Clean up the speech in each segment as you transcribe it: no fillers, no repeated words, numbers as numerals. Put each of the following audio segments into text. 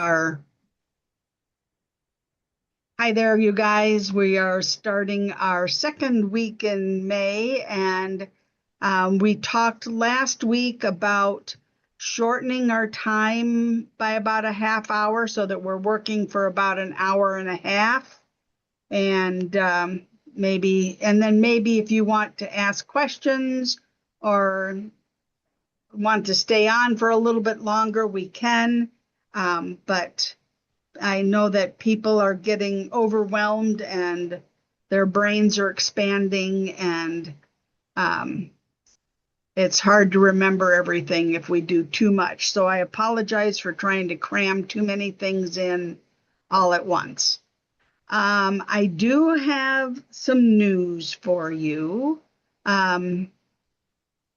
are. Hi there, you guys. We are starting our second week in May, and we talked last week about shortening our time by about a half hour so that we're working for about an hour and a half. And maybe if you want to ask questions or want to stay on for a little bit longer, we can. But I know that people are getting overwhelmed and their brains are expanding, and um, it's hard to remember everything if we do too much. So I apologize for trying to cram too many things in all at once. I do have some news for you. Um,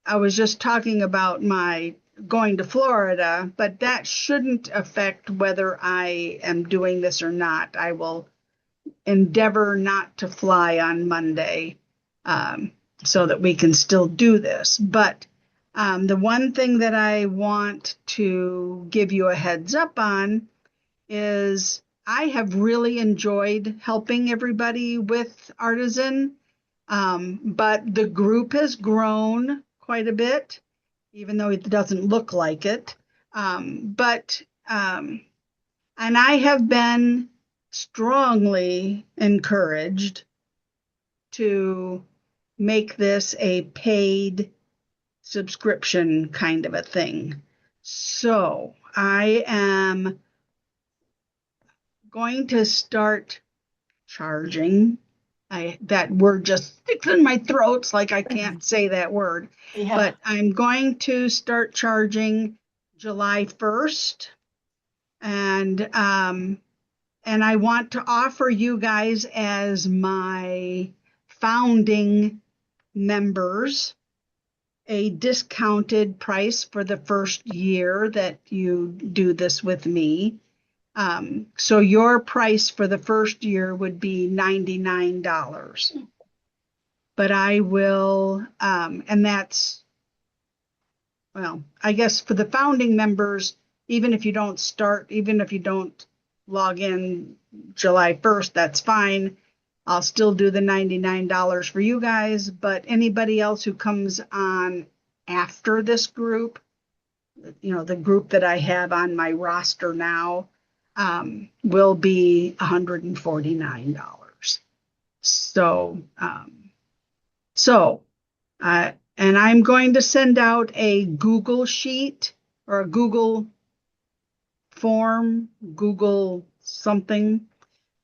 I was just talking about my going to Florida, but that shouldn't affect whether I am doing this or not. I will endeavor not to fly on Monday, um, so that we can still do this. But the one thing that I want to give you a heads up on is I have really enjoyed helping everybody with Artisan, but the group has grown quite a bit, even though it doesn't look like it. But and I have been strongly encouraged to make this a paid subscription kind of a thing. So I am going to start charging. That word just sticks in my throat. It's like I can't say that word. Yeah. But I'm going to start charging July 1st. And I want to offer you guys as my founding members a discounted price for the first year that you do this with me. So your price for the first year would be $99. But I will, and that's, well, I guess for the founding members, even if you don't log in July 1st, that's fine. I'll still do the $99 for you guys, but anybody else who comes on after this group, the group that I have on my roster now, will be $149. So, so, and I'm going to send out a Google sheet or a Google form, Google something,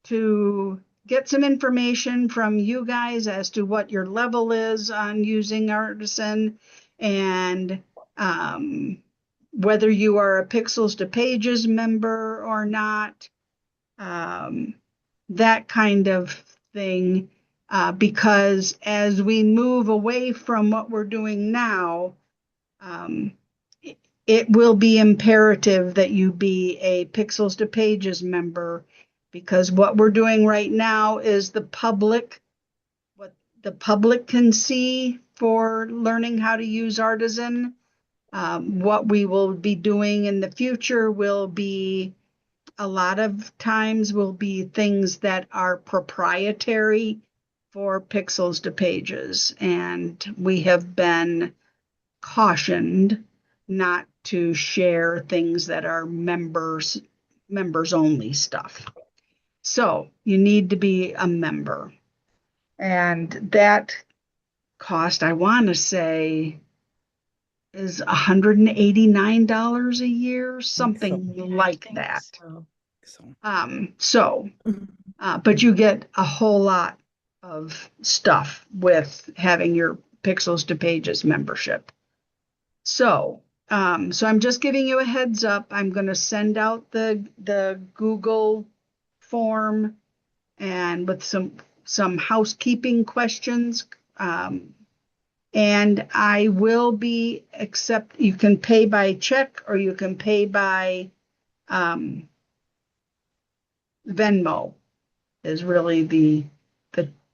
to get some information from you guys as to what your level is on using Artisan, and whether you are a Pixels to Pages member or not, um, that kind of thing. Because as we move away from what we're doing now, um, it will be imperative that you be a Pixels to Pages member, because what we're doing right now is what the public can see for learning how to use Artisan. What we will be doing in the future will be, a lot of times, will be things that are proprietary for Pixels to Pages, and we have been cautioned not to share things that are members only stuff. So you need to be a member. And that cost, I want to say, is $189 a year, think so. something I like think that. so. So, But you get a whole lot of stuff with having your Pixels to Pages membership. So I'm just giving you a heads up. I'm going to send out the Google form, and with some housekeeping questions. And I will be you can pay by check or you can pay by Venmo, is really the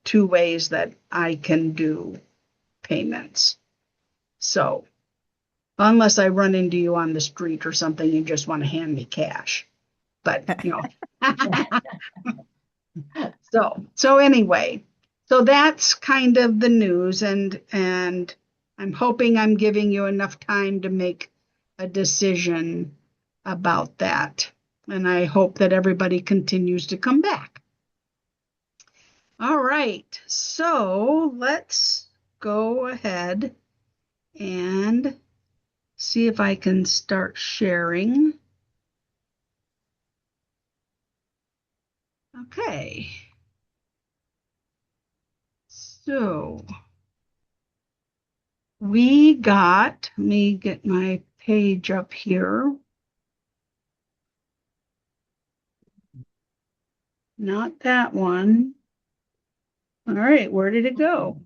two ways that I can do payments. So unless I run into you on the street or something, you just want to hand me cash. but so anyway, so that's kind of the news, and I'm hoping I'm giving you enough time to make a decision about that. And I hope that everybody continues to come back. All right, so let's go ahead and see if I can start sharing. Okay. So let me get my page up here. Not that one. All right, where did it go?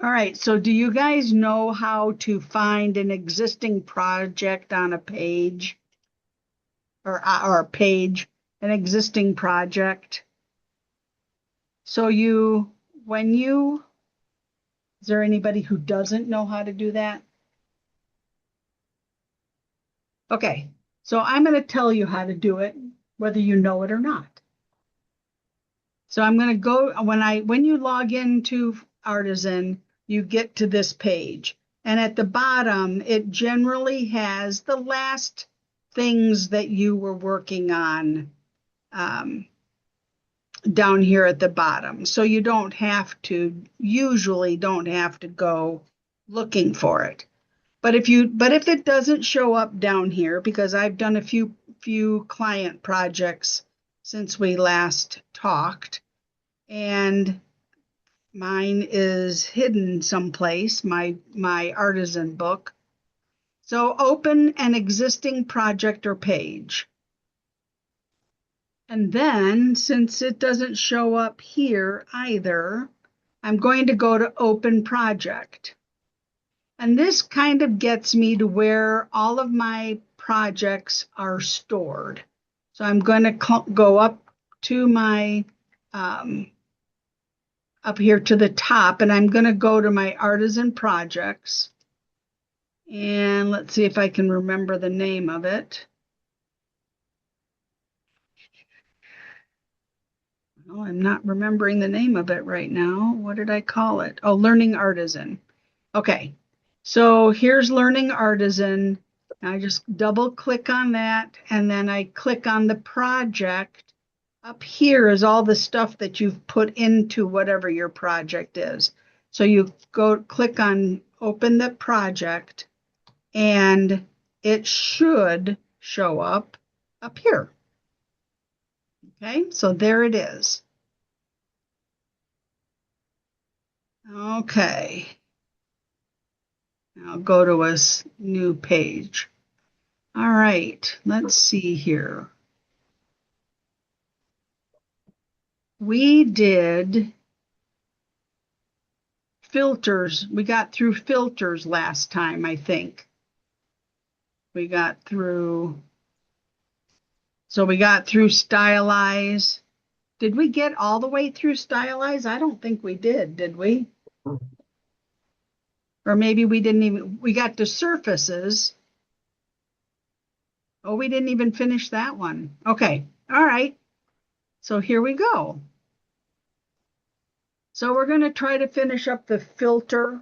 All right, so do you guys know how to find an existing project on a page or a page, an existing project? So is there anybody who doesn't know how to do that? Okay, so I'm going to tell you how to do it, whether you know it or not. So I'm going to go when you log into Artisan, you get to this page. And at the bottom, it generally has the last things that you were working on down here at the bottom. So you usually don't have to go looking for it. But if it doesn't show up down here, because I've done a few client projects since we last talked, and mine is hidden someplace, my Artisan book. So open an existing project or page. And then, since it doesn't show up here either, I'm going to go to Open Project. And this kind of gets me to where all of my projects are stored. So I'm going to go up to my up here to the top, and I'm going to go to my Artisan projects. And let's see if I can remember the name of it. Well, I'm not remembering the name of it right now. What did I call it? Oh, Learning Artisan. Okay, so here's Learning Artisan. I just double click on that, and then I click on the project. Up here is all the stuff that you've put into whatever your project is. So you click on Open the Project, and it should show up here. Okay, so there it is. Okay. I'll go to a new page. All right, let's see here. We did filters. We got through filters last time, I think. We got through stylize. Did we get all the way through stylize? I don't think we did we? Or maybe we didn't even, we got to surfaces. Oh, we didn't even finish that one. Okay, all right. So here we go. So we're going to try to finish up the filter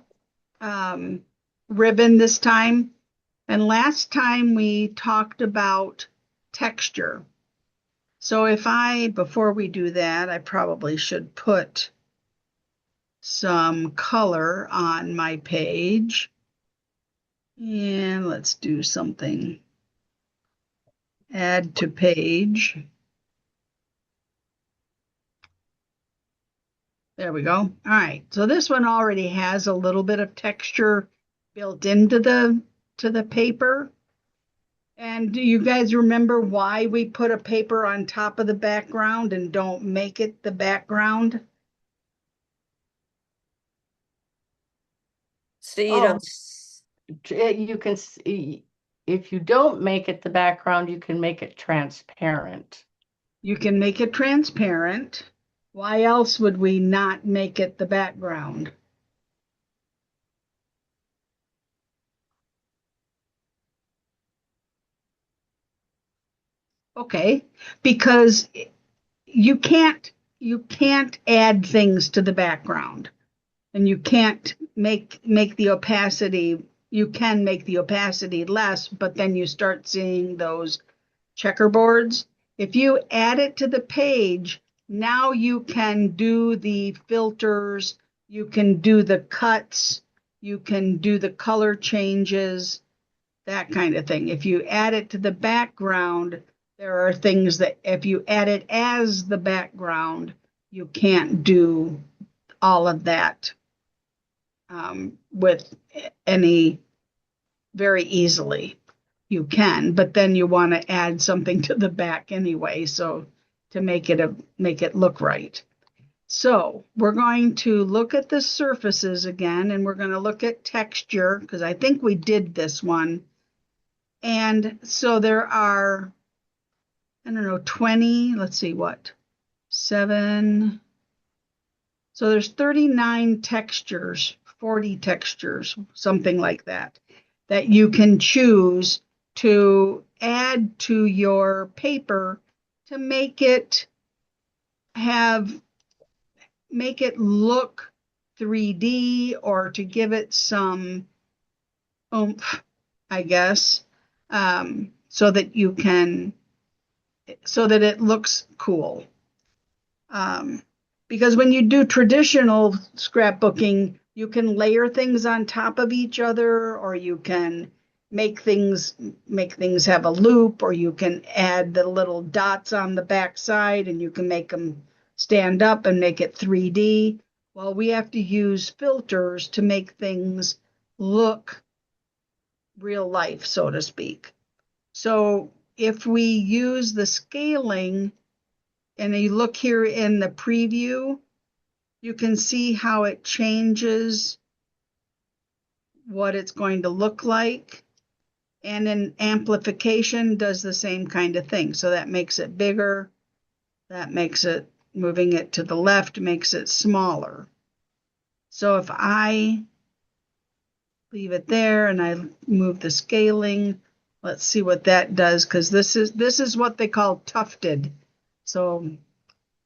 ribbon this time. And last time we talked about texture. So before we do that, I probably should put some color on my page. And let's do something. Add to page. There we go. All right. So this one already has a little bit of texture built into the paper. And do you guys remember why we put a paper on top of the background and don't make it the background? So you can see, if you don't make it the background, you can make it transparent. You can make it transparent. Why else would we not make it the background? Okay, because you can't add things to the background, and you can't make the opacity. You can make the opacity less, but then you start seeing those checkerboards. If you add it to the page, now you can do the filters, you can do the cuts, you can do the color changes, that kind of thing. If you add it to the background, there are things that if you add it as the background, you can't do all of that with any very easily. You can, but then you want to add something to the back anyway, so to make it look right. So we're going to look at the surfaces again, and we're going to look at texture because I think we did this one. And so there are, I don't know, 20, let's see what, 7. So there's 39 textures, 40 textures, something like that, that you can choose to add to your paper to make it look 3D or to give it some oomph, I guess, so that it looks cool. Because when you do traditional scrapbooking, you can layer things on top of each other, or you can make things have a loop, or you can add the little dots on the back side and you can make them stand up and make it 3D. Well, we have to use filters to make things look real life, so to speak. So if we use the scaling, and you look here in the preview, you can see how it changes what it's going to look like. And in amplification does the same kind of thing. So that makes it bigger. That makes it, moving it to the left makes it smaller. So if I leave it there and I move the scaling, let's see what that does, because this is what they call tufted. So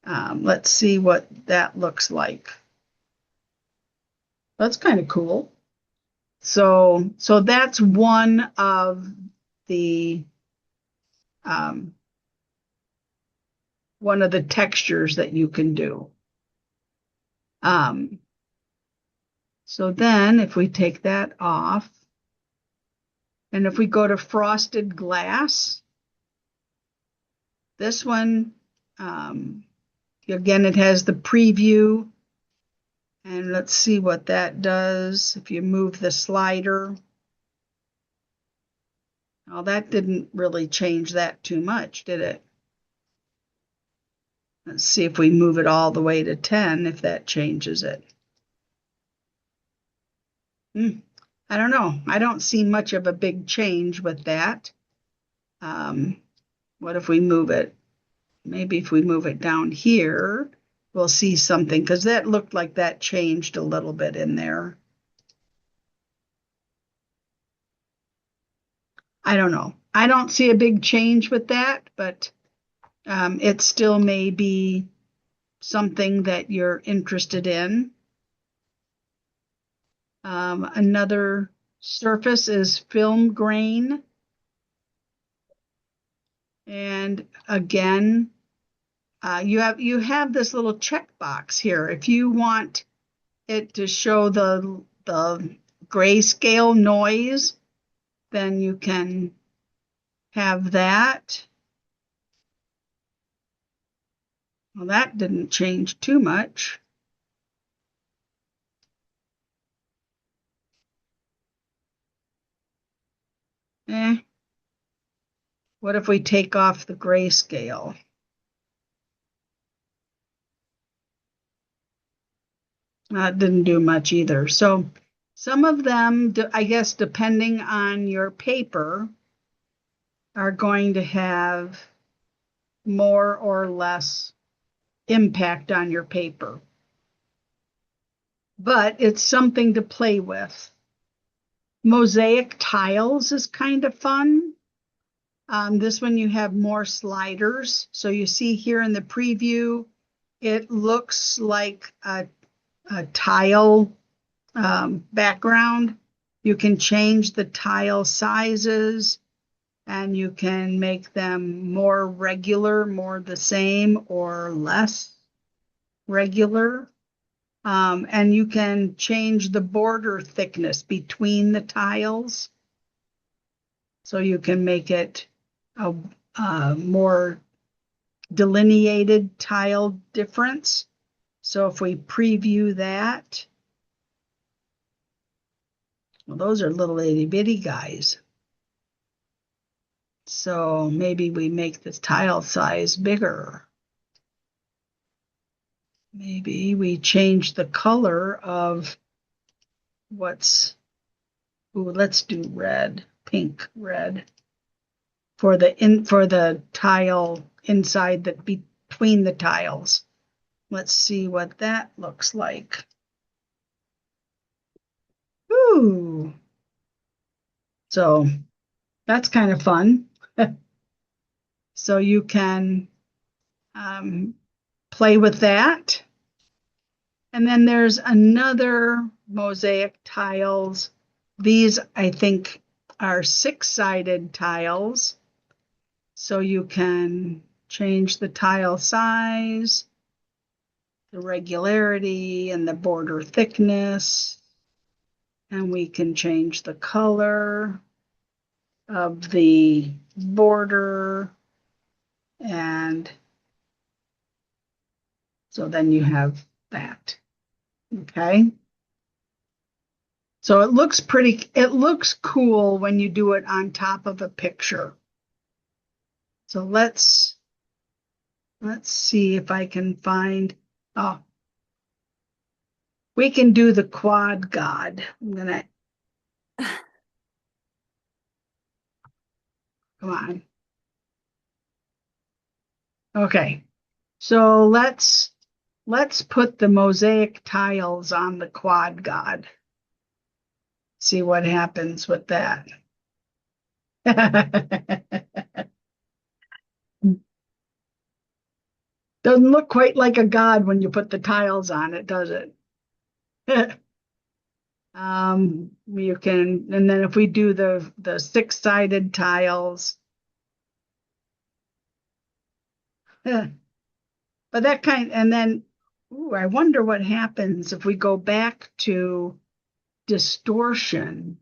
let's see what that looks like. That's kind of cool. So that's one of the textures that you can do. So then if we take that off, and if we go to frosted glass, this one, again, it has the preview. And let's see what that does. If you move the slider, well, that didn't really change that too much, did it? Let's see if we move it all the way to 10, if that changes it. I don't know. I don't see much of a big change with that. What if we move it? Maybe if we move it down here, we'll see something, because that looked like that changed a little bit in there. I don't know. I don't see a big change with that, but it still may be something that you're interested in. Another surface is film grain. And again, you have this little checkbox here. If you want it to show the grayscale noise, then you can have that. Well, that didn't change too much. What if we take off the grayscale? That didn't do much either. So some of them, I guess, depending on your paper, are going to have more or less impact on your paper. But it's something to play with. Mosaic tiles is kind of fun. This one you have more sliders. So you see here in the preview, it looks like a tile background. You can change the tile sizes and you can make them more regular, more the same, or less regular. And you can change the border thickness between the tiles. So you can make it a more delineated tile difference. So if we preview that, well, those are little itty bitty guys. So maybe we make the tile size bigger. Maybe we change the color of what's, ooh, let's do red, pink, red for the tile inside between the tiles. Let's see what that looks like. Ooh. So that's kind of fun. So you can play with that. And then there's another mosaic tiles. These, I think, are 6-sided tiles. So you can change the tile size, the regularity, and the border thickness. And we can change the color of the border. And so then you have that. Okay. So it looks cool when you do it on top of a picture. So let's see if I can find, oh, we can do the quad god. Come on. Okay. So let's put the mosaic tiles on the quad god. See what happens with that. Doesn't look quite like a god when you put the tiles on it, does it? You can, and then if we do the 6-sided tiles, but that kind, and then, ooh, I wonder what happens if we go back to distortion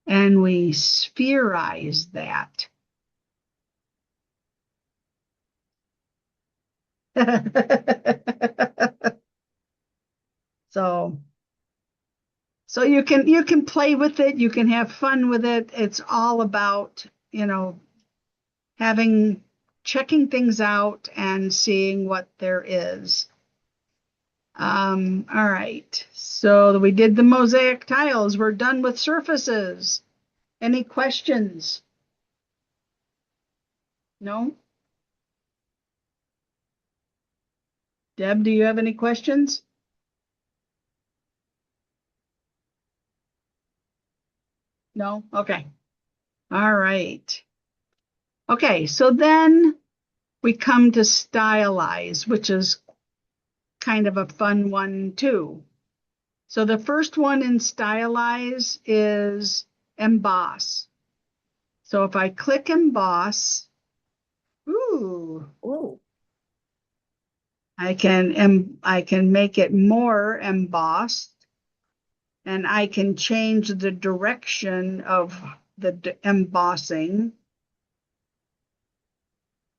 and we spherize that. So you can play with it, you can have fun with it. It's all about, checking things out and seeing what there is. All right. So we did the mosaic tiles. We're done with surfaces. Any questions? No? Deb, do you have any questions? No? Okay. All right. Okay, so then we come to stylize, which is kind of a fun one too. So the first one in stylize is emboss. So if I click emboss, ooh, I can make it more embossed, and I can change the direction of the embossing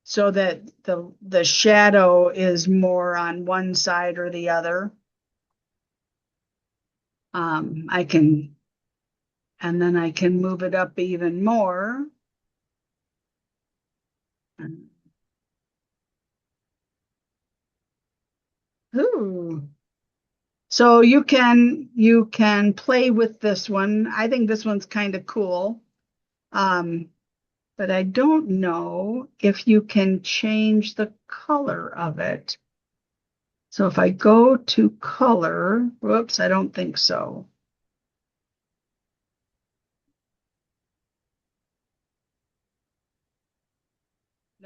so that the shadow is more on one side or the other. And then I can move it up even more. Ooh. So you can play with this one. I think this one's kind of cool. But I don't know if you can change the color of it. So if I go to color, whoops, I don't think so.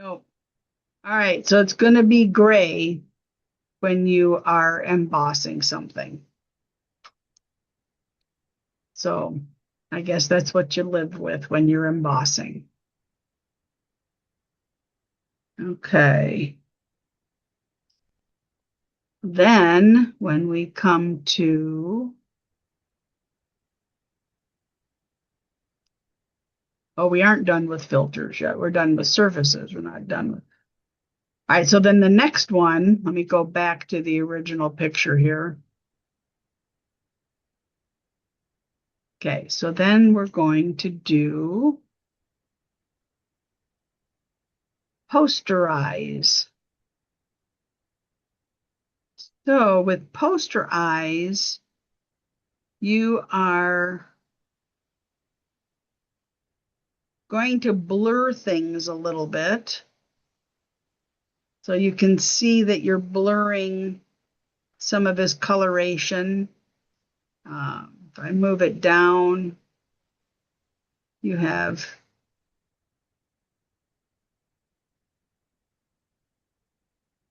Nope. All right, so it's going to be gray when you are embossing something. So I guess that's what you live with when you're embossing. Okay. Then when we come to, oh, we aren't done with filters yet. We're done with surfaces. We're not done with. All right, so then the next one, let me go back to the original picture here. Okay, so then we're going to do posterize. So with posterize, you are going to blur things a little bit. So you can see that you're blurring some of his coloration. If I move it down, you have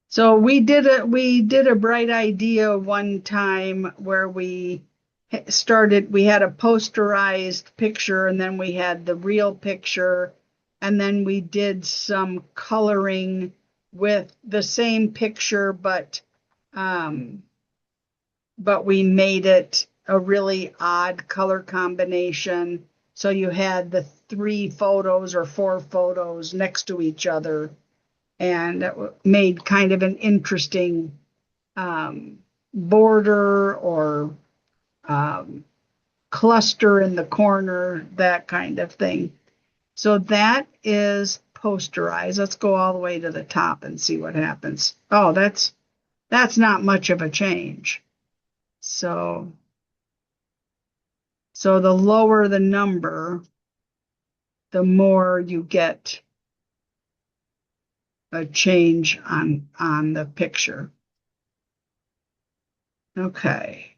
so we did a bright idea one time where we had a posterized picture and then we had the real picture and then we did some coloring with the same picture but we made it a really odd color combination. So you had the 3 photos or 4 photos next to each other, and it made kind of an interesting border or um, cluster in the corner, that kind of thing. So that is posterize. Let's go all the way to the top and see what happens. Oh, that's not much of a change. So the lower the number, the more you get a change on the picture. Okay.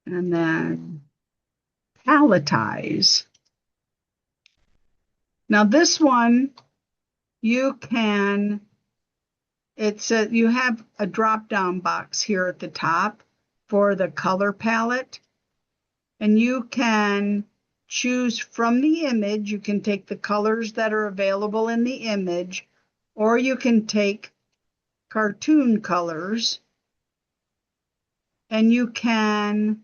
And then palletize. Now this one, you can, you have a drop-down box here at the top for the color palette, and you can choose from the image. You can take the colors that are available in the image, or you can take cartoon colors, and you can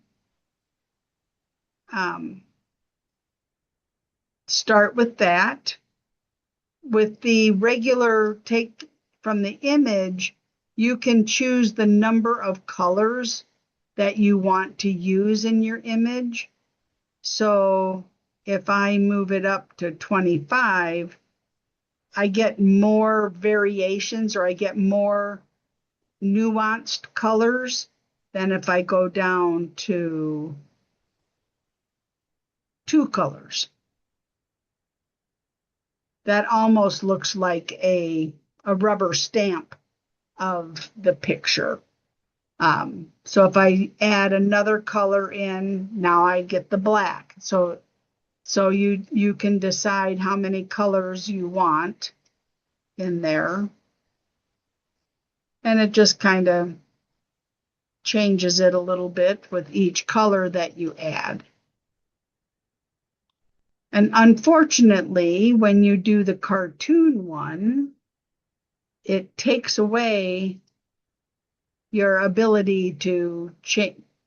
start with that. With the regular take from the image, you can choose the number of colors that you want to use in your image. So if I move it up to 25, I get more variations or I get more nuanced colors than if I go down to 2 colors. That almost looks like a rubber stamp of the picture. So if I add another color in, now I get the black. So you can decide how many colors you want in there. And it just kind of changes it a little bit with each color that you add. And unfortunately, when you do the cartoon one, it takes away your ability to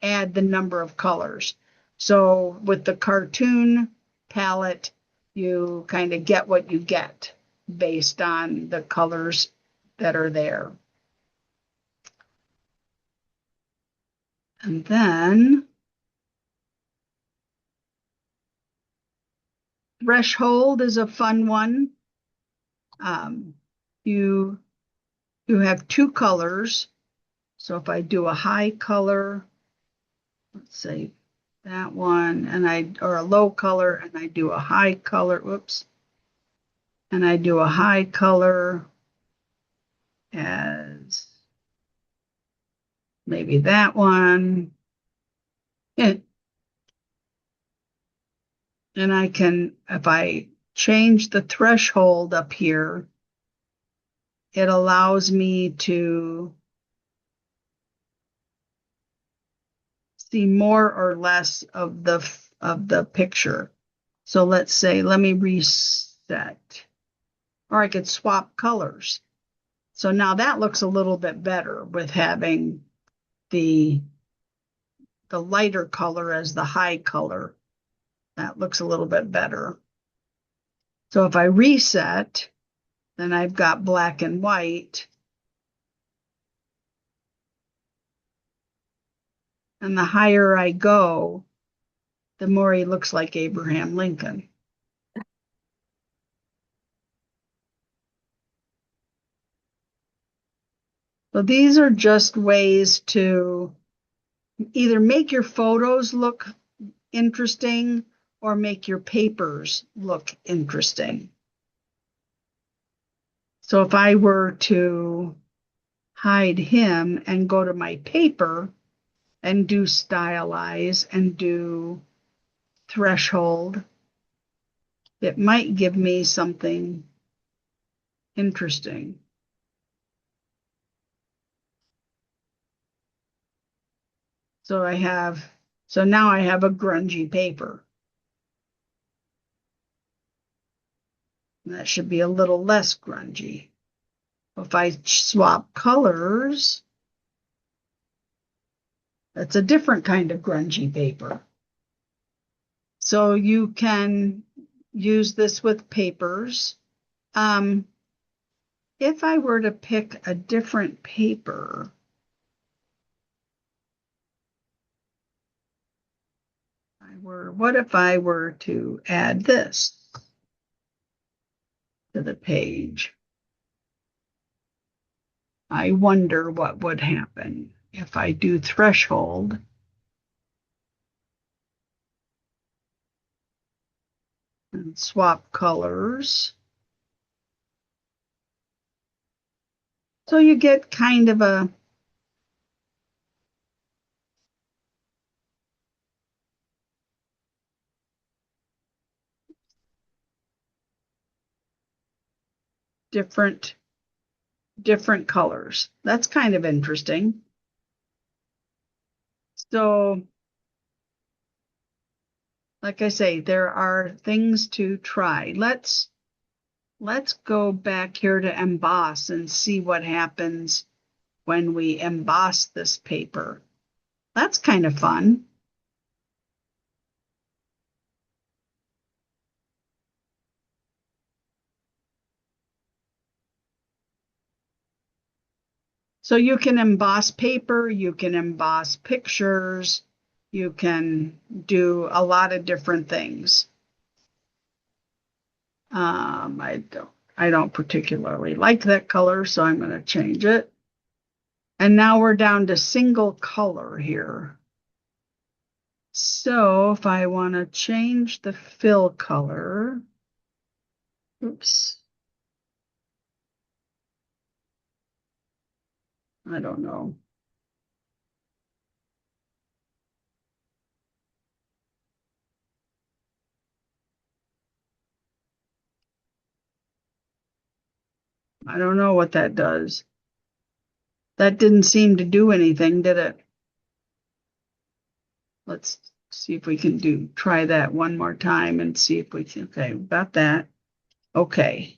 add the number of colors. So with the cartoon palette, you kind of get what you get based on the colors that are there. And then threshold is a fun one. You have 2 colors. So if I do a high color, let's say that one, or a low color, and I do a high color, whoops, and I do a high color as maybe that one. And I can, if I change the threshold up here, it allows me to see more or less of the picture. So let's say, let me reset, or I could swap colors. So now that looks a little bit better with having the lighter color as the high color. That looks a little bit better. So if I reset, then I've got black and white. And the higher I go, the more he looks like Abraham Lincoln. So these are just ways to either make your photos look interesting or make your papers look interesting. So if I were to hide him and go to my paper and do stylize and do threshold, it might give me something interesting. So now I have a grungy paper. That should be a little less grungy. If I swap colors, that's a different kind of grungy paper. So you can use this with papers. If I were to pick a different paper, what if I were to add this to the page? I wonder what would happen if I do threshold. And swap colors. So you get kind of a different colors. That's kind of interesting. So, like I say, there are things to try. Let's go back here to emboss and see what happens when we emboss this paper. That's kind of fun. So you can emboss paper, you can emboss pictures, you can do a lot of different things. I don't particularly like that color, so I'm going to change it. And now we're down to single color here. So if I want to change the fill color, oops, I don't know. I don't know what that does. That didn't seem to do anything, did it? Let's see if we can try that one more time and see if we can, okay, got that. Okay.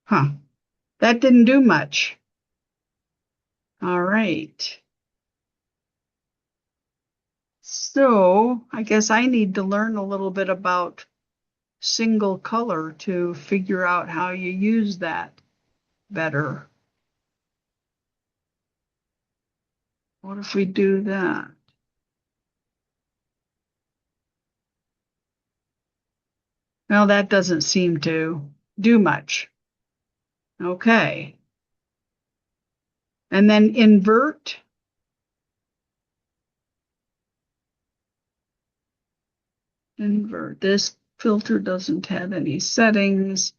Huh. That didn't do much. All right. So I guess I need to learn a little bit about single color to figure out how you use that better. What if we do that? Well, that doesn't seem to do much. Okay. And then invert. Invert. This filter doesn't have any settings.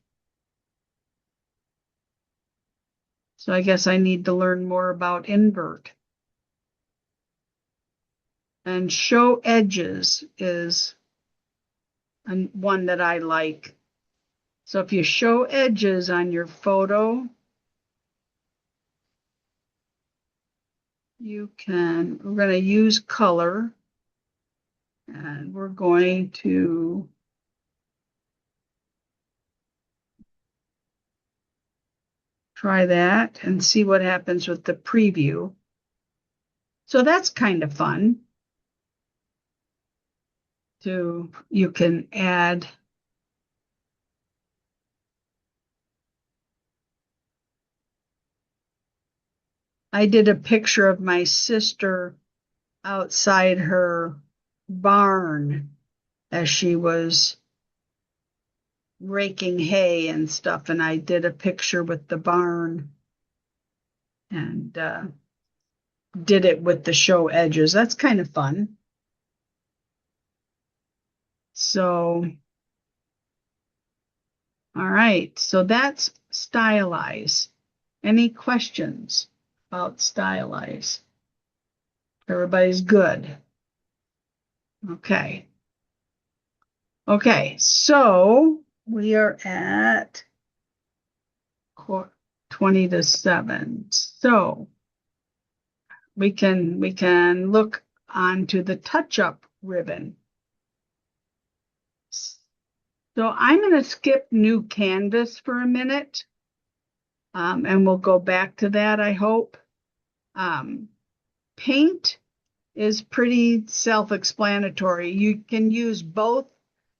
So I guess I need to learn more about invert. And show edges is and one that I like. So if you show edges on your photo, we're going to use color, and we're going to try that and see what happens with the preview. So that's kind of fun. You can add I did a picture of my sister outside her barn as she was raking hay and stuff, and I did a picture with the barn and did it with the show edges. That's kind of fun. So, all right, so that's stylize. Any questions about stylize? Everybody's good. Okay. Okay, so we are at 20 to 7. So we can look onto the touch-up ribbon. So I'm going to skip new canvas for a minute, and we'll go back to that, I hope. Paint is pretty self-explanatory. You can use both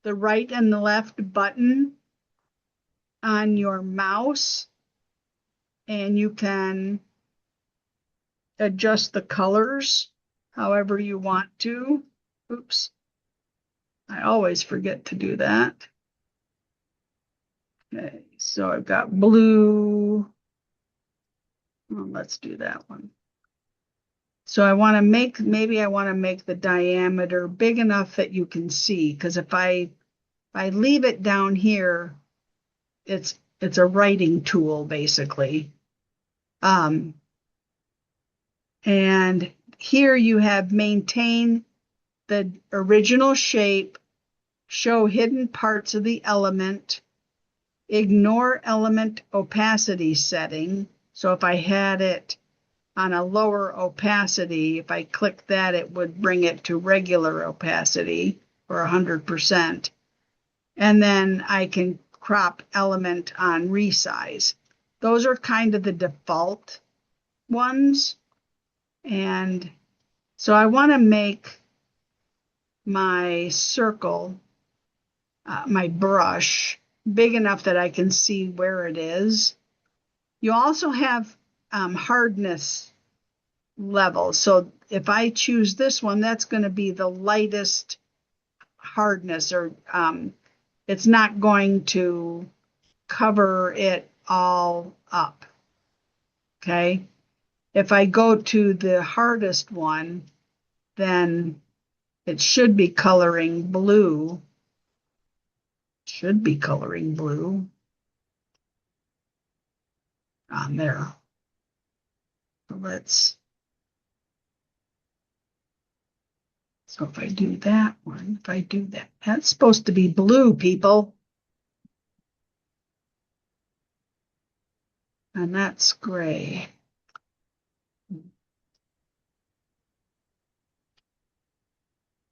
the right and the left button on your mouse, and you can adjust the colors however you want to. Oops. I always forget to do that. Okay, so I've got blue. Well, let's do that one. So maybe I want to make the diameter big enough that you can see, because if I leave it down here, it's a writing tool basically. And here you have maintain the original shape, show hidden parts of the element, ignore element opacity setting. So if I had it on a lower opacity, if I click that, it would bring it to regular opacity or 100%. And then I can crop element on resize. Those are kind of the default ones. And so I want to make my circle, my brush, big enough that I can see where it is. You also have hardness levels. So if I choose this one, that's going to be the lightest hardness, or it's not going to cover it all up. Okay. If I go to the hardest one, then it should be coloring blue. Should be coloring blue on there. So if I do that one, if I do that, that's supposed to be blue, people. And that's gray.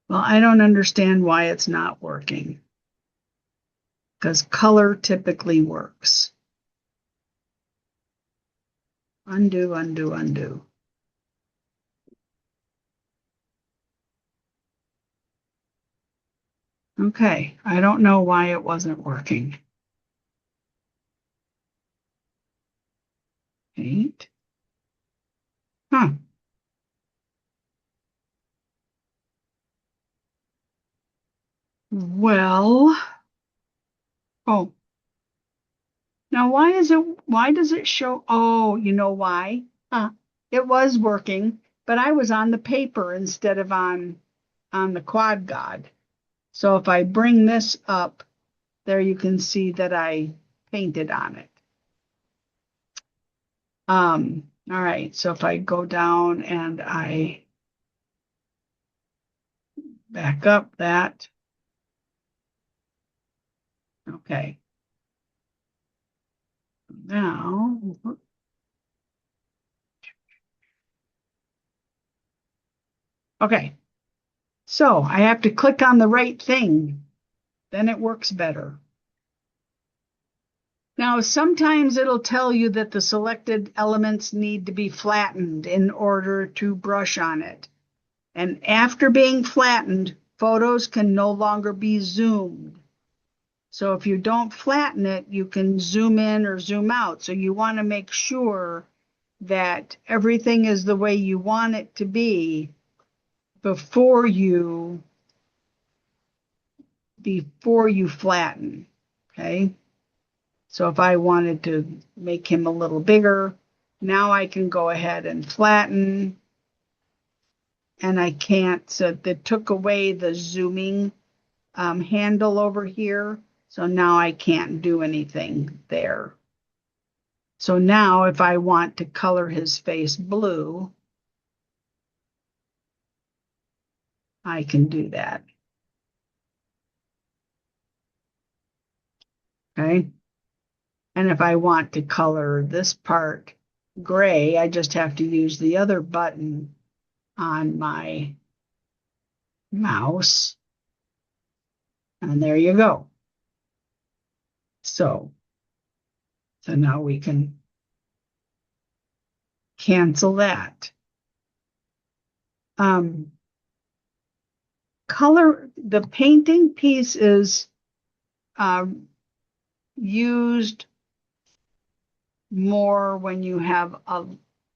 Well, I don't understand why it's not working, because color typically works. Undo, undo, undo. Okay, I don't know why it wasn't working. Paint. Huh. Well, oh, now why does it show? Oh, you know why? It was working, but I was on the paper instead of on the Quad God. So if I bring this up, there you can see that I painted on it. All right, so if I go down and I back up that, Okay. Now, okay. So I have to click on the right thing. Then it works better. Now, sometimes it'll tell you that the selected elements need to be flattened in order to brush on it. And after being flattened, photos can no longer be zoomed. So if you don't flatten it, you can zoom in or zoom out. So you want to make sure that everything is the way you want it to be before you flatten. Okay. So if I wanted to make him a little bigger, now I can go ahead and flatten. And I can't, so that took away the zooming handle over here. So now I can't do anything there. So now if I want to color his face blue, I can do that. Okay. And if I want to color this part gray, I just have to use the other button on my mouse. And there you go. So now we can cancel that. Color, the painting piece is used more when you have a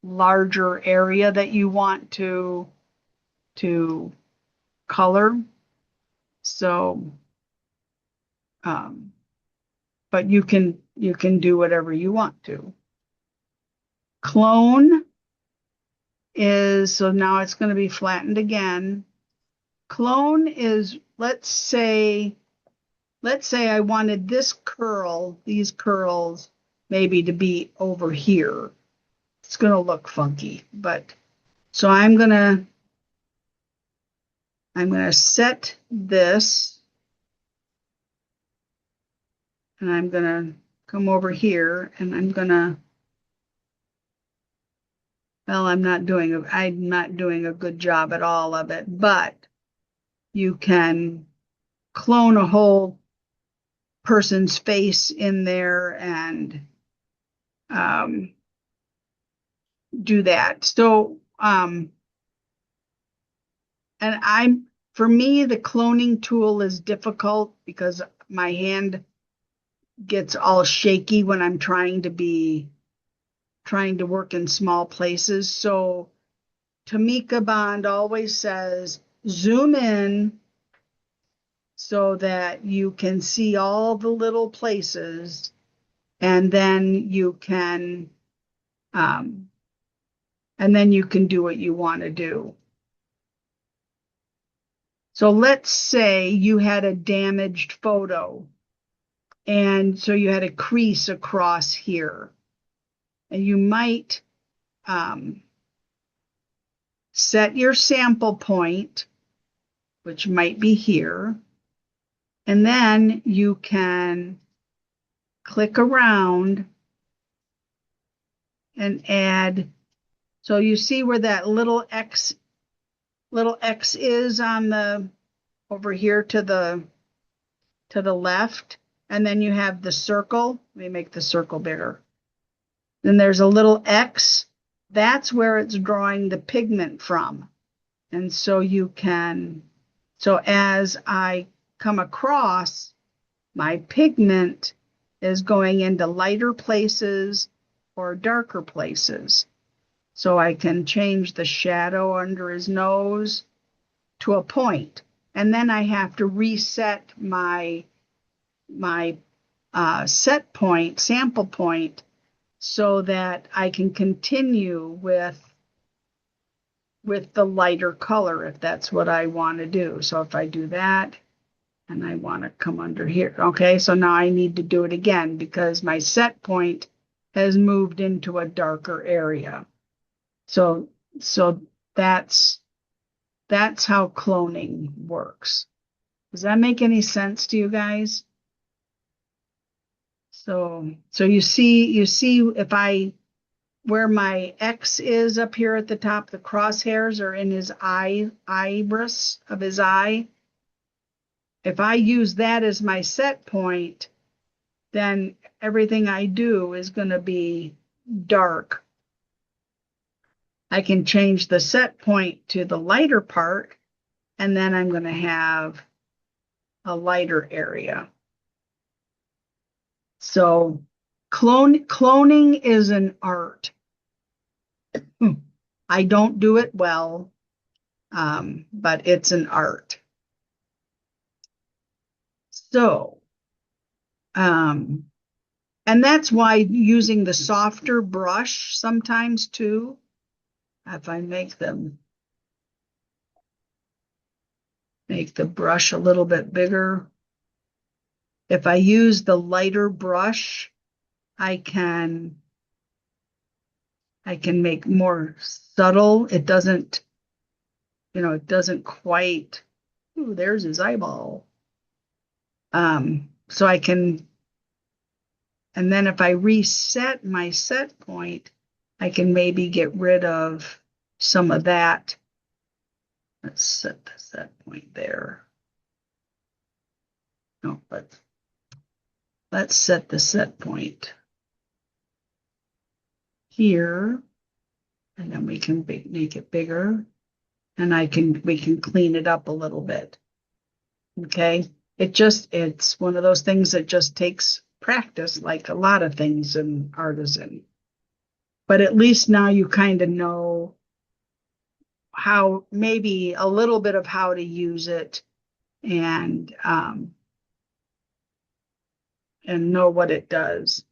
larger area that you want to color. So, but you can do whatever you want to. Clone is, so now it's going to be flattened again. Clone is, let's say I wanted this curl, these curls maybe to be over here. It's going to look funky, but so I'm going to set this, and I'm going to come over here, and I'm going to, well, I'm not doing a good job at all of it, but you can clone a whole person's face in there and do that. So, and for me, the cloning tool is difficult because my hand gets all shaky when I'm trying to work in small places. So Tamika Bond always says, zoom in so that you can see all the little places, and then you can do what you want to do. So let's say you had a damaged photo, and so you had a crease across here, and you might set your sample point, which might be here, and then you can click around and add. So you see where that little X is on the over here to the left, and then you have the circle. Let me make the circle bigger. Then there's a little X. That's where it's drawing the pigment from. And so so as I come across, my pigment is going into lighter places or darker places. So I can change the shadow under his nose to a point. And then I have to reset my set point, sample point, so that I can continue with the lighter color if that's what I want to do. So if I do that and I want to come under here, okay, so now I need to do it again because my set point has moved into a darker area. So that's how cloning works. Does that make any sense to you guys? So you see if where my X is up here at the top, the crosshairs are in his iris of his eye. If I use that as my set point, then everything I do is going to be dark. I can change the set point to the lighter part, and then I'm going to have a lighter area. So cloning is an art. I don't do it well, but it's an art. So, and that's why using the softer brush sometimes too, if I make the brush a little bit bigger. If I use the lighter brush, I can make more subtle. It doesn't quite, ooh, there's his eyeball. So I can, and then if I reset my set point, I can maybe get rid of some of that. Let's set the set point there. No, let's set the set point here, and then we can make it bigger, and we can clean it up a little bit. Okay, it's one of those things that just takes practice, like a lot of things in Artisan. But at least now you kind of know how, maybe a little bit of how to use it, and know what it does.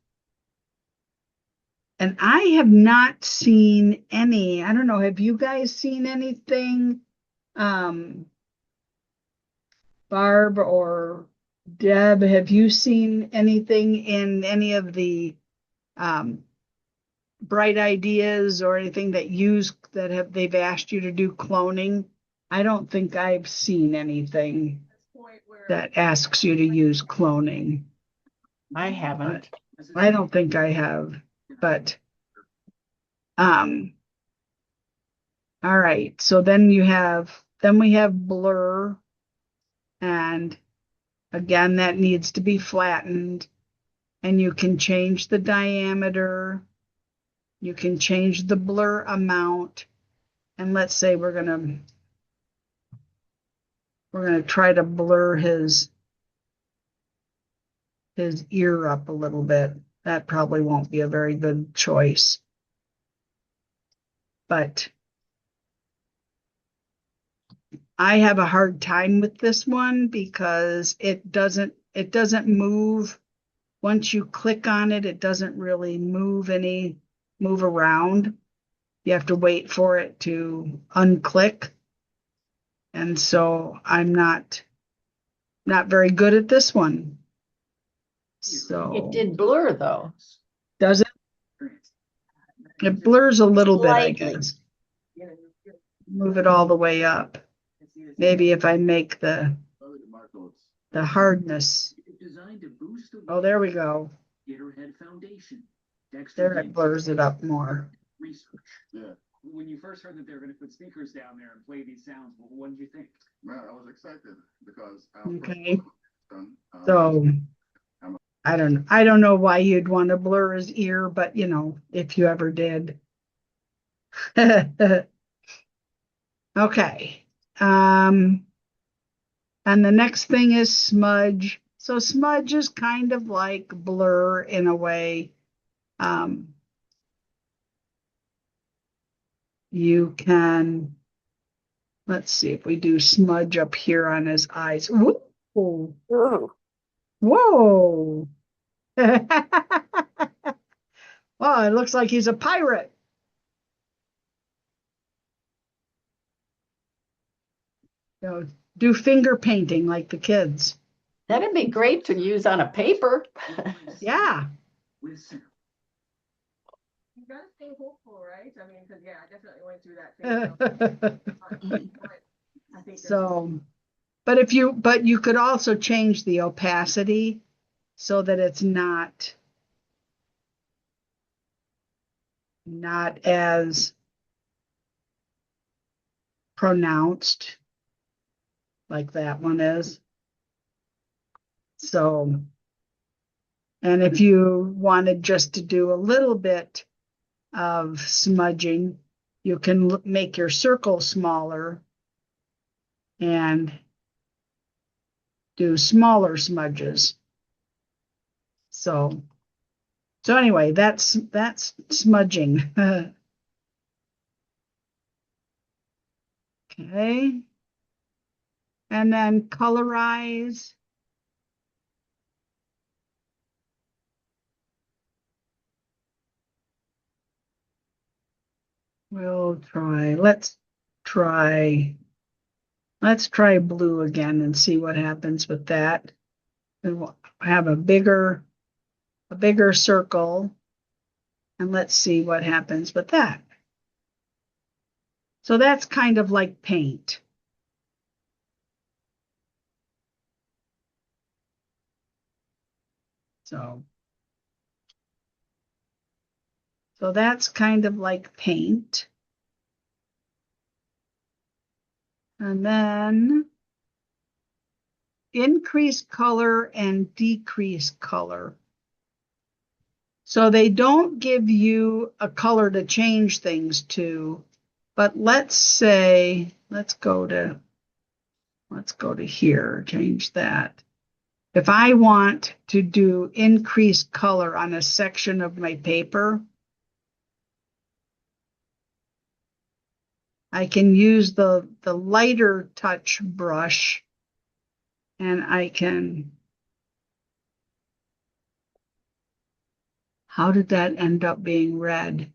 And I have not seen any, I don't know, have you guys seen anything, Barb or Deb, have you seen anything in any of the Bright Ideas or anything they've asked you to do cloning? I don't think I've seen anything that asks you to use cloning. I haven't. I don't think I have, but all right. So then we have blur, and again, that needs to be flattened, and you can change the diameter. You can change the blur amount, and let's say we're gonna try to blur his ear up a little bit. That probably won't be a very good choice, but I have a hard time with this one because it doesn't move. Once you click on it, it doesn't really move around. You have to wait for it to unclick. And so I'm not very good at this one. So It did blur though. does it? It blurs a little bit, I Slightly. guess. Move it all the way up. Maybe if I make the hardness. Oh, there we go. There it blurs it up more. Yeah. When you first heard that they were going to put speakers down there and play these sounds, what did you think? Man, I was excited because Okay. So I don't know why you'd want to blur his ear, but if you ever did. Okay. And the next thing is smudge. So smudge is kind of like blur in a way. You can, let's see if we do smudge up here on his eyes. Whoa. Ooh. Whoa. Well, it looks like he's a pirate. Do finger painting like the kids. That'd be great to use on a paper. Yeah. With sound. You gotta stay hopeful, right? I mean, because I definitely went through that phase. I think So, but you could also change the opacity so that it's not not as pronounced like that one is. So, and if you wanted just to do a little bit of smudging, you can make your circle smaller and do smaller smudges. So anyway, that's smudging. Okay. And then colorize. Let's try blue again and see what happens with that. We'll have a bigger circle, and let's see what happens with that. So that's kind of like paint. So that's kind of like paint. And then increase color and decrease color. So they don't give you a color to change things to, but let's say, let's go to here, change that. If I want to do increase color on a section of my paper, I can use the lighter touch brush, and I can, how did that end up being red?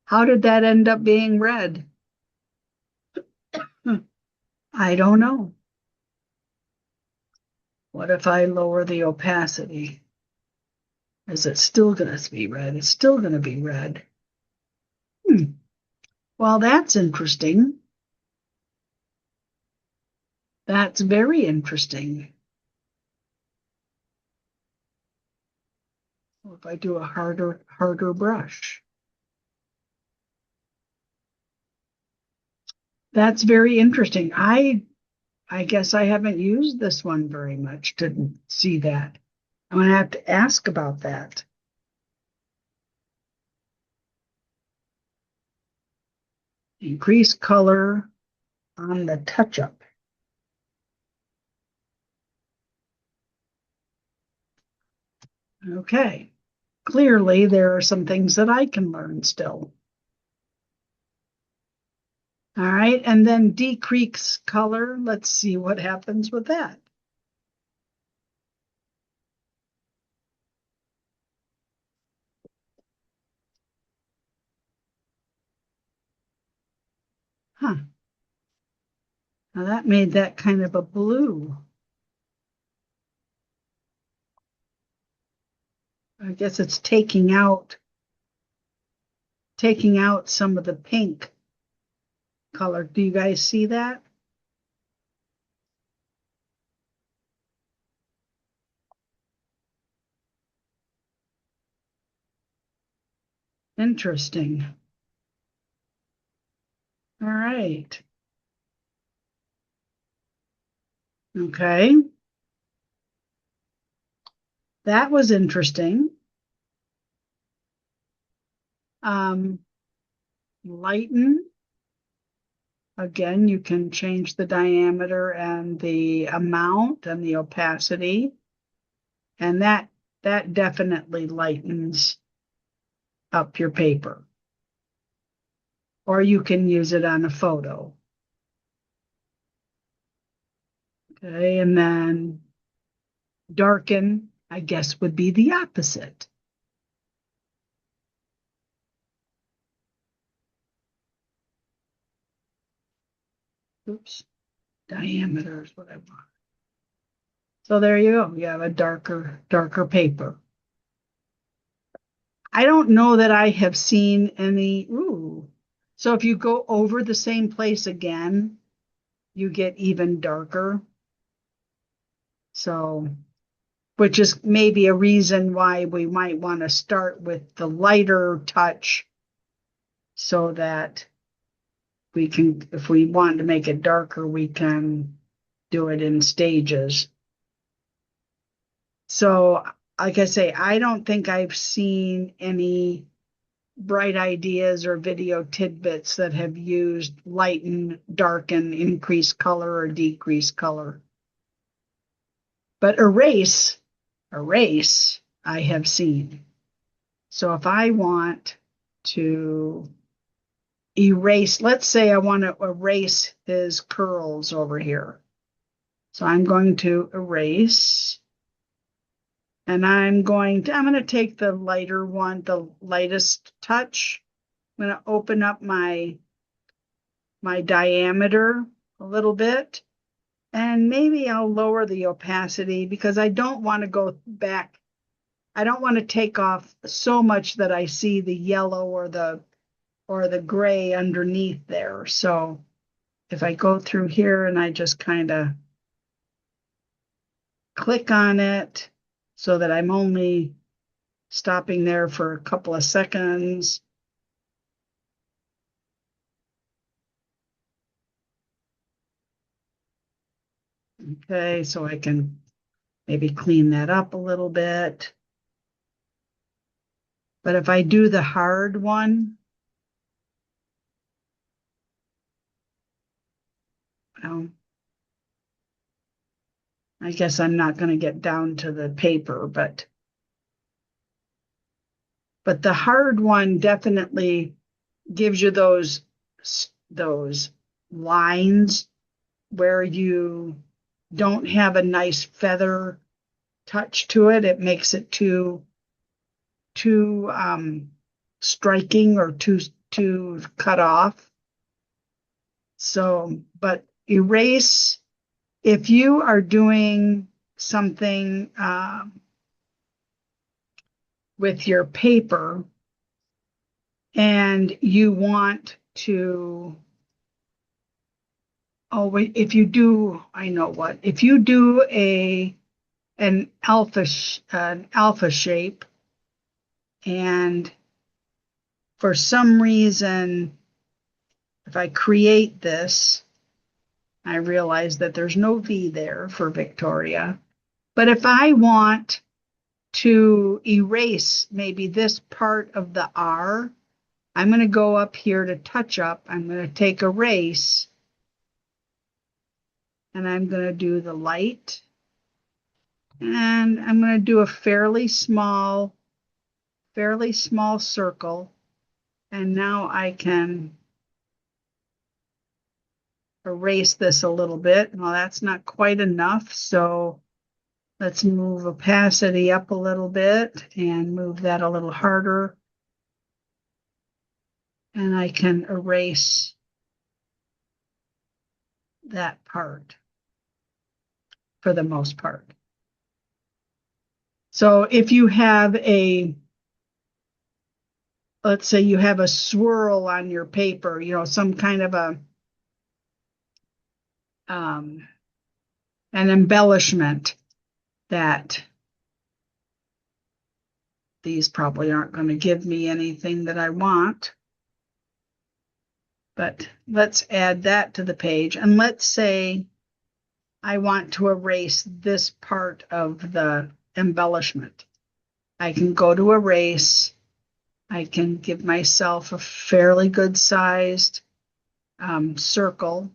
How did that end up being red? I don't know. What if I lower the opacity? Is it still going to be red? It's still going to be red. Well, that's interesting. That's very interesting. If I do a harder brush. That's very interesting. I guess I haven't used this one very much to see that. I'm going to have to ask about that. Increase color on the touch-up. Okay. Clearly, there are some things that I can learn still. All right, and then decrease color. Let's see what happens with that. Huh. Now that made that kind of a blue. I guess it's taking out some of the pink color. Do you guys see that? Interesting. All right. Okay. That was interesting. Lighten. Again, you can change the diameter and the amount and the opacity. And that definitely lightens up your paper. Or you can use it on a photo. Okay, and then darken, I guess, would be the opposite. Oops, diameter is what I want. So there you go. You have a darker paper. I don't know that I have seen any, so if you go over the same place again, you get even darker. So which is maybe a reason why we might want to start with the lighter touch so that we can, if we want to make it darker, we can do it in stages. So, like I say, I don't think I've seen any bright ideas or video tidbits that have used lighten, darken, increase color, or decrease color. But erase, I have seen. So if I want to erase, let's say I want to erase his curls over here. So I'm going to erase, and I'm going to take the lighter one, the lightest touch. I'm going to open up my diameter a little bit, and maybe I'll lower the opacity because I don't want to go back. I don't want to take off so much that I see the yellow or the gray underneath there. So if I go through here and I just kind of click on it so that I'm only stopping there for a couple of seconds. Okay, so I can maybe clean that up a little bit. But if I do the hard one, I guess I'm not going to get down to the paper, but the hard one definitely gives you those lines where you don't have a nice feather touch to it. It makes it too striking or too cut off. So, but erase, if you are doing something with your paper and you want to, if you do, I know what, if you do an alpha shape, and for some reason, if I create this, I realize that there's no V there for Victoria. But if I want to erase maybe this part of the R, I'm going to go up here to touch up. I'm going to take erase, and I'm going to do the light. And I'm going to do a fairly small circle. And now I can erase this a little bit. Well, that's not quite enough. So let's move opacity up a little bit and move that a little harder. And I can erase that part for the most part. So if you have let's say you have a swirl on your paper, some kind of an embellishment that these probably aren't going to give me anything that I want. But let's add that to the page. And let's say I want to erase this part of the embellishment. I can go to erase. I can give myself a fairly good sized circle.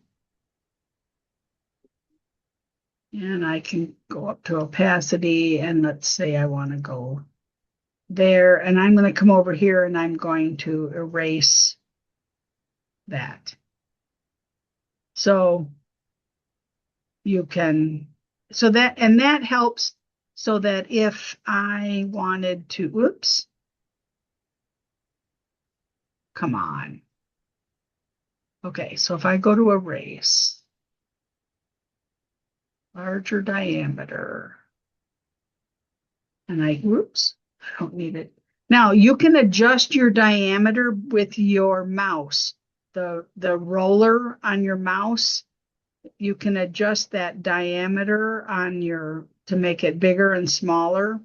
And I can go up to opacity, and let's say I want to go there. And I'm going to come over here and I'm going to erase that. So you can, and that helps so that if I wanted to, oops, come on. Okay, so if I go to erase, larger diameter, and I don't need it. Now you can adjust your diameter with your mouse. The roller on your mouse, you can adjust that diameter on your to make it bigger and smaller.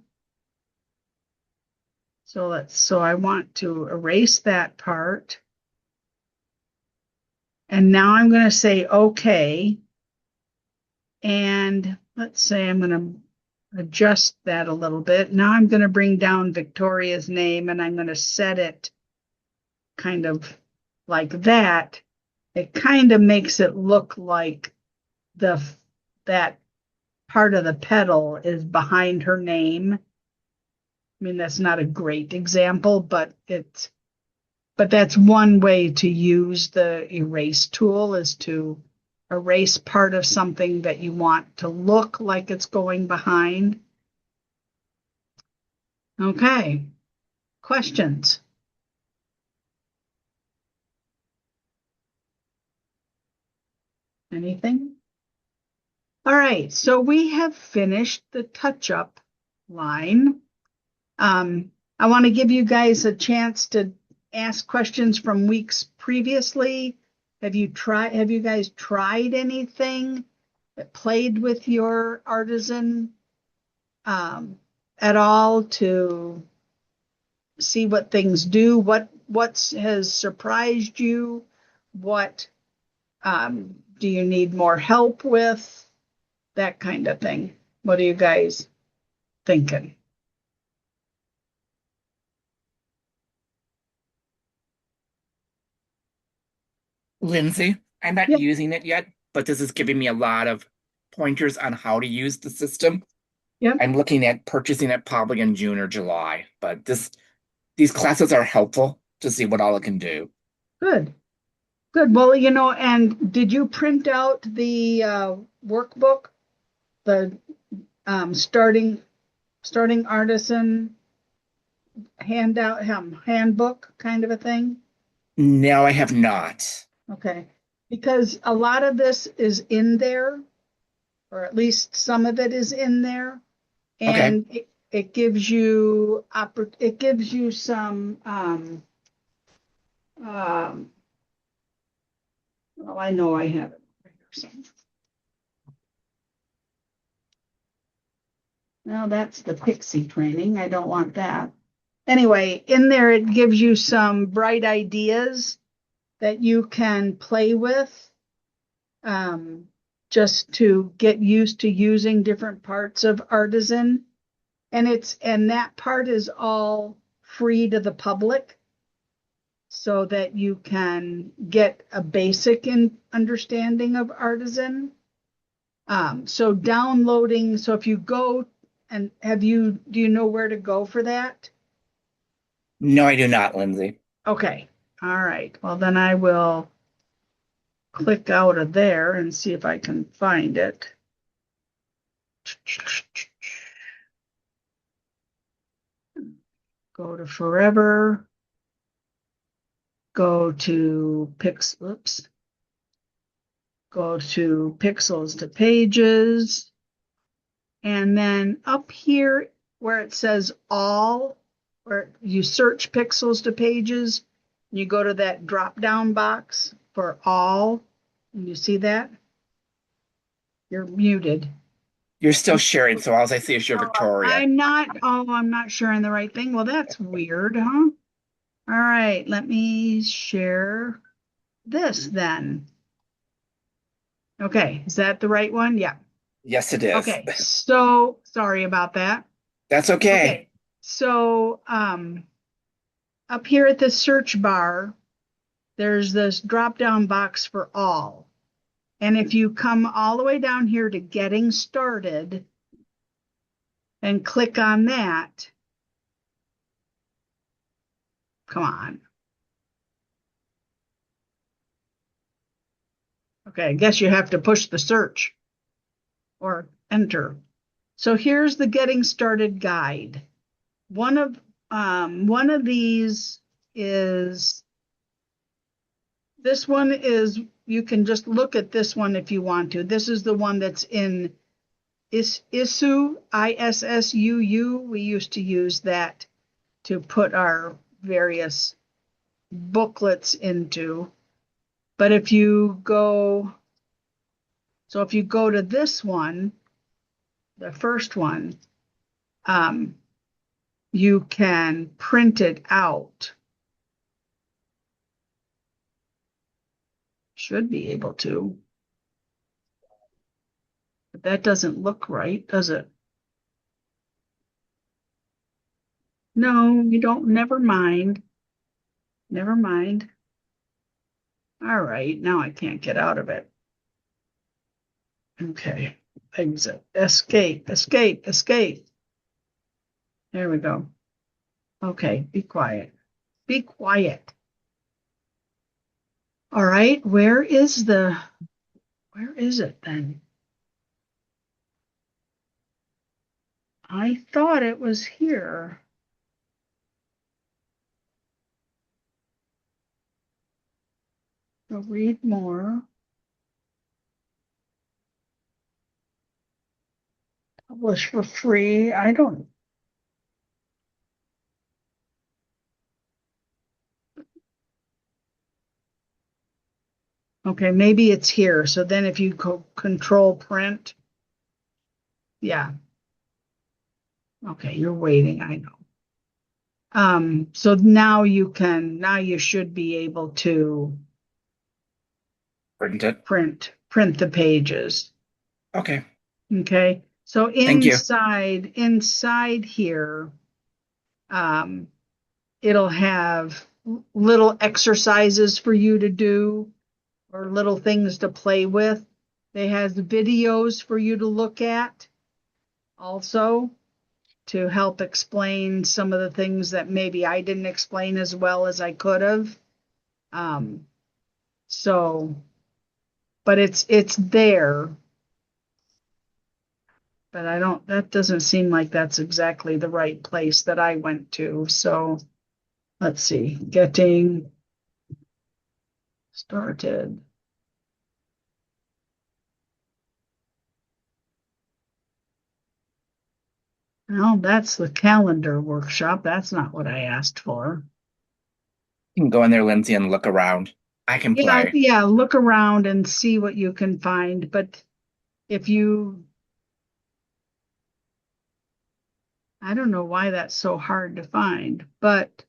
So I want to erase that part. And now I'm going to say okay. And let's say I'm going to adjust that a little bit. Now I'm going to bring down Victoria's name and I'm going to set it kind of like that. It kind of makes it look like that part of the petal is behind her name. I mean, that's not a great example, but that's one way to use the erase tool, is to erase part of something that you want to look like it's going behind. Okay, questions? Anything? All right, so we have finished the touch-up line. I want to give you guys a chance to ask questions from weeks previously. Have you guys tried anything that played with your artisan at all to see what things do? What has surprised you? What do you need more help with? That kind of thing. What are you guys thinking? Lindsay, I'm not Yeah. using it yet, but this is giving me a lot of pointers on how to use the system. Yep. I'm looking at purchasing it probably in June or July, but these classes are helpful to see what all it can do. Good. Good. Well, and did you print out the workbook, the starting artisan handbook kind of a thing? No, I have not. Okay. Because a lot of this is in there, or at least some of it is in there. Okay. And it gives you some well, I know I have it right here somewhere. No, that's the Pixie training. I don't want that. Anyway, in there it gives you some bright ideas that you can play with, just to get used to using different parts of Artisan. And that part is all free to the public, so that you can get a basic understanding of Artisan. So if you go and do you know where to go for that? No, I do not, Lindsay. Okay. All right. Well, then I will click out of there and see if I can find it. Go to Forever. Go to Go to Pixels to Pages. And then up here where it says All, where you search Pixels to Pages, you go to that drop-down box for All. And you see that? You're muted. You're still sharing, so all I see is your Victoria. I'm not sharing the right thing. Well, that's weird, huh? All right, let me share this then. Okay, is that the right one? Yeah. Yes, it is. Okay, so sorry about that. That's okay. Okay, so up here at the search bar, there's this drop-down box for All. And if you come all the way down here to Getting Started and click on that, come on. Okay, I guess you have to push the search or enter. So here's the Getting Started guide. One of these is, this one is, you can just look at this one if you want to. This is the one that's in ISSU, ISSUU. We used to use that to put our various booklets into. But if you go to this one, the first one, you can print it out. Should be able to. But that doesn't look right, does it? No, you don't. Never mind. Never mind. All right, now I can't get out of it. Okay, exit, escape, escape, escape. There we go. Okay, be quiet. Be quiet. All right, where is it then? I thought it was here. So read more. Publish for free. I don't. Okay, maybe it's here. So then if you go control print. Yeah. Okay, you're waiting, I know. So now you should be able to Print it. print the pages. Okay. Okay, so Thank you. inside here, it'll have little exercises for you to do or little things to play with. It has videos for you to look at also to help explain some of the things that maybe I didn't explain as well as I could have. But it's there. But that doesn't seem like that's exactly the right place that I went to. So let's see, getting started. Well, that's the calendar workshop. That's not what I asked for. You can go in there, Lindsay, and look around. I can play. Yeah, look around and see what you can find. But I don't know why that's so hard to find, but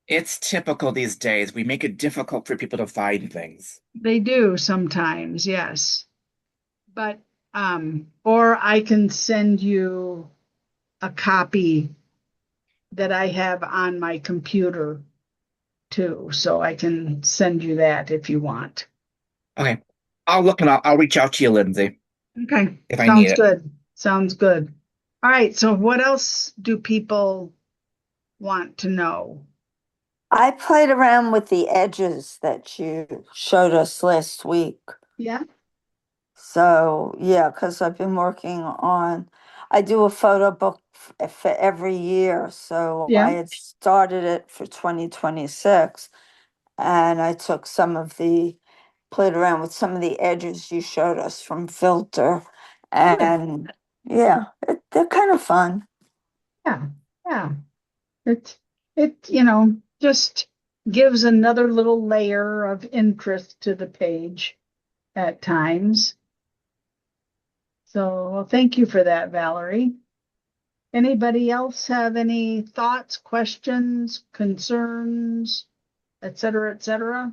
It's typical these days. We make it difficult for people to find things. they do sometimes, yes. But, or I can send you a copy that I have on my computer too. So I can send you that if you want. Okay. I'll look and I'll reach out to you, Lindsay, Okay. if I need Sounds it. good. Sounds good. All right. So what else do people want to know? I played around with the edges that you showed us last week. Yeah. So, yeah, because I've been I do a photo book for every year. So Yeah. I had started it for 2026 and I played around with some of the edges you showed us from Filter. And yeah, they're kind of fun. Yeah. Yeah. It just gives another little layer of interest to the page at times. So, well, thank you for that, Valerie. Anybody else have any thoughts, questions, concerns, et cetera, et cetera?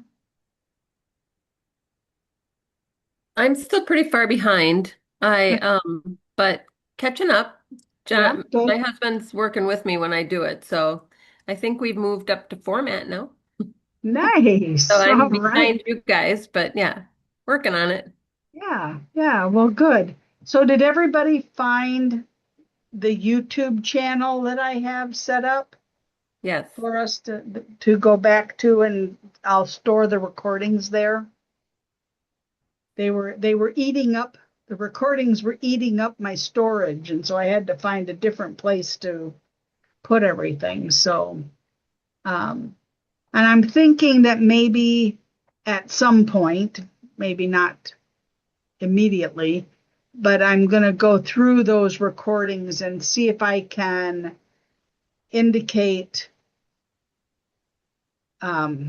I'm still pretty far behind. But catching up. Yeah, good. My husband's working with me when I do it, so I think we've moved up to format now. Nice. So I'm All right. behind you guys, but yeah, working on it. Yeah. Well, good. So did everybody find the YouTube channel that I have set up Yes. for us to go back to, and I'll store the recordings there? They were eating up, the recordings were eating up my storage, and so I had to find a different place to put everything. So, and I'm thinking that maybe at some point, maybe not immediately, but I'm going to go through those recordings and see if I can indicate, not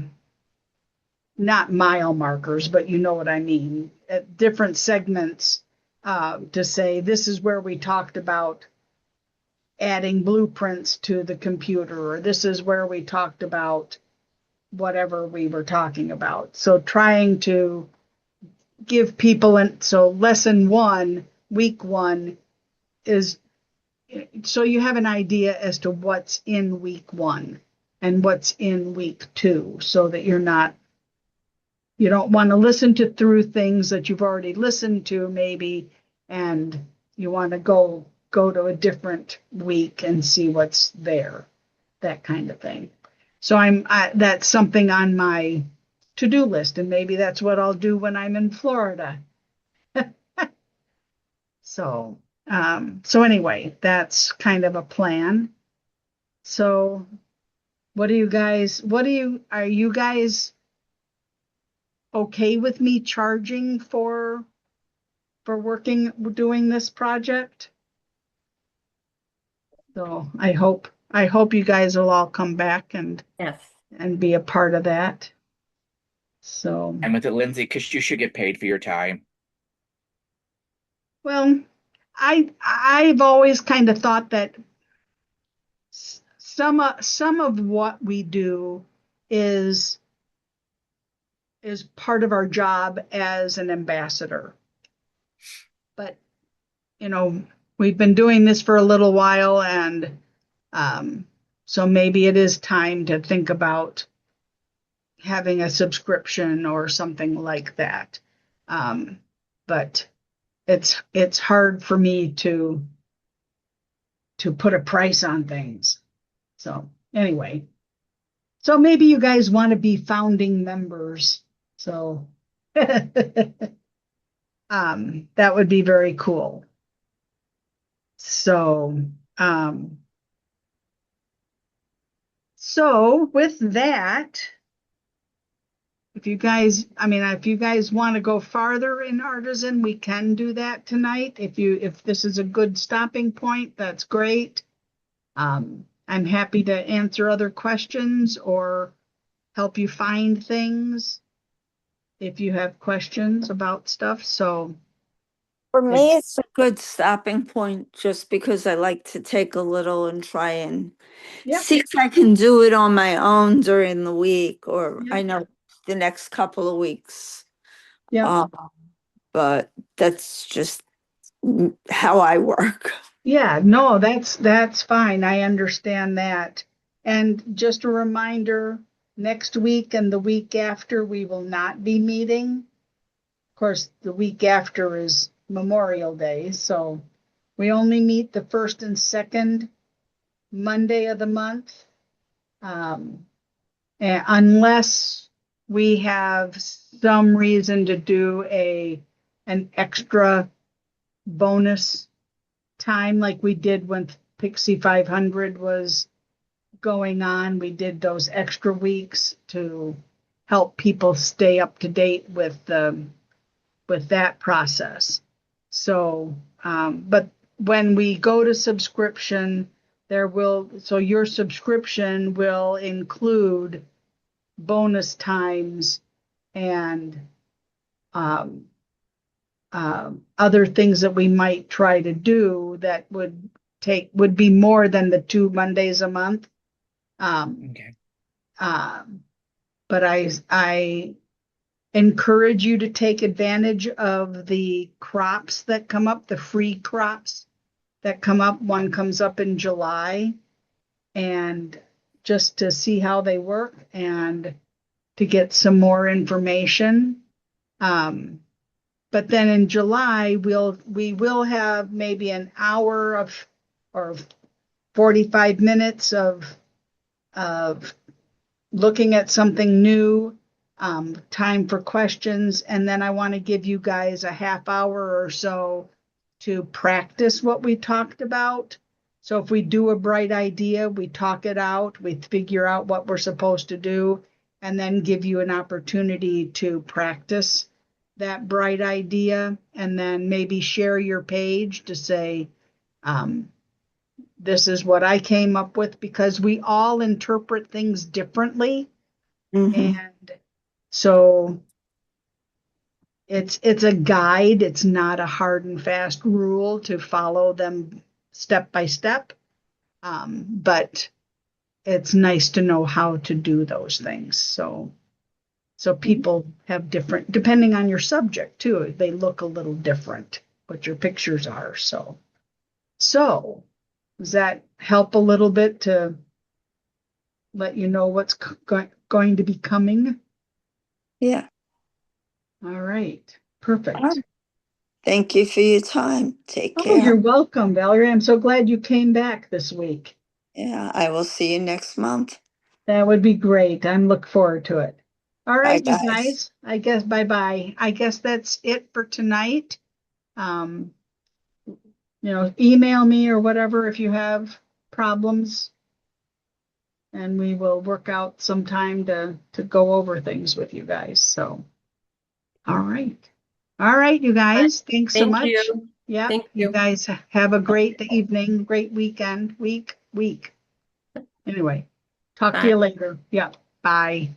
mile markers, but you know what I mean, at different segments to say, this is where we talked about adding blueprints to the computer, or this is where we talked about whatever we were talking about. So trying to give people, so lesson 1, week 1 is, so you have an idea as to what's in week 1 and what's in week 2, so that you don't want to listen through things that you've already listened to maybe, and you want to go to a different week and see what's there, that kind of thing. So that's something on my to-do list, and maybe that's what I'll do when I'm in Florida. So anyway, that's kind of a plan. So are you guys okay with me charging for doing this project? So I hope you guys will all come back and Yes. be a part of that. So, I'm with it, Lindsay, because you should get paid for your time. well, I've always kind of thought that some of what we do is part of our job as an ambassador. But, we've been doing this for a little while, and so maybe it is time to think about having a subscription or something like that. But it's hard for me to put a price on things. So anyway, so maybe you guys want to be founding members. So that would be very cool. So with that, if you guys want to go farther in Artisan, we can do that tonight. If this is a good stopping point, that's great. I'm happy to answer other questions or help you find things if you have questions about stuff. So For me, it's a good stopping point just because I like to take a little and try and Yep. see if I can do it on my own during the week, or I Yep. know the next couple of weeks. yeah, But that's just how I work. yeah, no, that's fine. I understand that. And just a reminder, next week and the week after, we will not be meeting. Of course, the week after is Memorial Day, so we only meet the first and second Monday of the month. And unless we have some reason to do an extra bonus time like we did when Pixie 500 was going on. We did those extra weeks to help people stay up to date with that process. So, but when we go to subscription, your subscription will include bonus times and other things that we might try to do that would be more than the 2 Mondays a month. Okay. But I encourage you to take advantage of the crops that come up, the free crops that come up. One comes up in July, and just to see how they work and to get some more information. But then in July, we will have maybe an hour or 45 minutes of looking at something new, time for questions, and then I want to give you guys a half hour or so to practice what we talked about. So if we do a bright idea, we talk it out, we figure out what we're supposed to do, and then give you an opportunity to practice that bright idea, and then maybe share your page to say, this is what I came up with, because we all interpret things differently. Mhm. And so it's a guide. It's not a hard and fast rule to follow them step by step. But it's nice to know how to do those things. So people have different, depending on your subject too, they look a little different, what your pictures are. So does that help a little bit to let you know what's going to be coming? Yeah. All right. Perfect. All right. Thank you for your time. Take Oh, care. you're welcome, Valerie. I'm so glad you came back this week. Yeah, I will see you next month. That would be great. I'm looking forward to it. All right, Bye, you guys. guys. I guess bye-bye. I guess that's it for tonight. Email me or whatever if you have problems, and we will work out some time to go over things with you guys. So, all right. All right, you guys. Thanks so Thank much. you. Yeah, Thank you you. guys have a great evening, great weekend, week. Anyway, talk to Bye. you later. Yeah, bye.